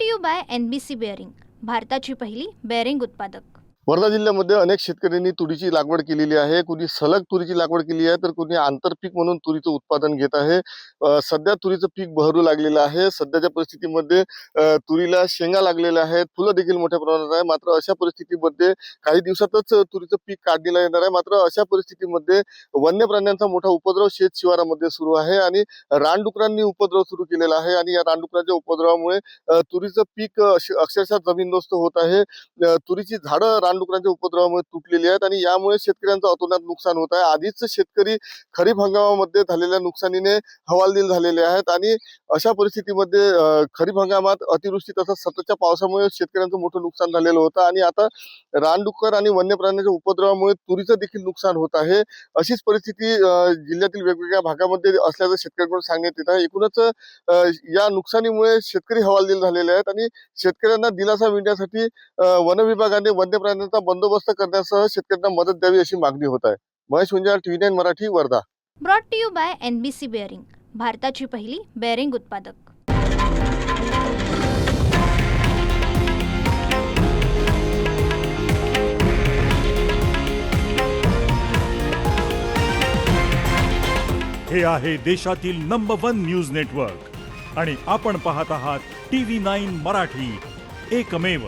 To you by NBC bearing, भारताची पहिली bearing उत्पादक। वर्धा जिल्ह्यामध्ये अनेक शेतकऱ्यांनी तुरीची लागवड केलेली आहे। कुणी सलग तुरीची लागवड केली आहे, तर कुणी आंतरपीक म्हणून तुरीचं उत्पादन घेत आहे। सध्या तुरीचं पीक बहरू लागलेलं आहे। सध्याच्या परिस्थितीमध्ये तुरीला शेंगा लागलेल्या आहेत, फुलं देखील मोठ्या प्रमाणात आहे। मात्र अशा परिस्थितीमध्ये काही दिवसातच तुरीचं पीक काढण्यात येणार आहे। मात्र अशा परिस्थितीमध्ये वन्य प्राण्यांचा मोठा उपद्रव शेत शिवारामध्ये सुरू आहे आणि रानडुकरांनी उपद्रव सुरू केलेला आहे आणि या रानडुकरांच्या उपद्रवामुळे तुरीचं पीक अक्षरशः जमीनदोस्त होत आहे। तुरीची झाडं रानडुकरांच्या उपद्रवामुळे तुटलेली आहेत आणि यामुळे शेतकऱ्यांचं अतोनात नुकसान होत आहे। आधीच शेतकरी खरीप हंगामामध्ये झालेल्या नुकसानीने हवालदिल झालेले आहेत आणि अशा परिस्थितीमध्ये खरीप हंगामात अतिवृष्टी तसंच सततच्या पावसामुळे शेतकऱ्यांचं मोठं नुकसान झालेलं होतं आणि आता रानडुक्कर आणि वन्य प्राण्यांच्या उपद्रवामुळे तुरीचं देखील नुकसान होत आहे। अशीच परिस्थिती जिल्ह्यातील वेगवेगळ्या भागामध्ये असल्याचं शेतकऱ्यांकडून सांगण्यात येत आहे। एकूणच या नुकसानीमुळे शेतकरी हवालदिल झालेले आहेत आणि शेतकऱ्यांना दिलासा मिळण्यासाठी वन विभागाने वन्य प्राण्यांचा बंदोबस्त करण्यासह शेतकऱ्यांना मदत द्यावी अशी मागणी होत आहे। Mahesh Gunjal, TV9 Marathi, Wardha. Brought to you by NBC bearing, भारताची पहिली बेअरिंग उत्पादक। हे आहे देशातील नंबर 1 न्यूज नेटवर्क आणि आपण पाहत आहात TV9 मराठी, एकमेव।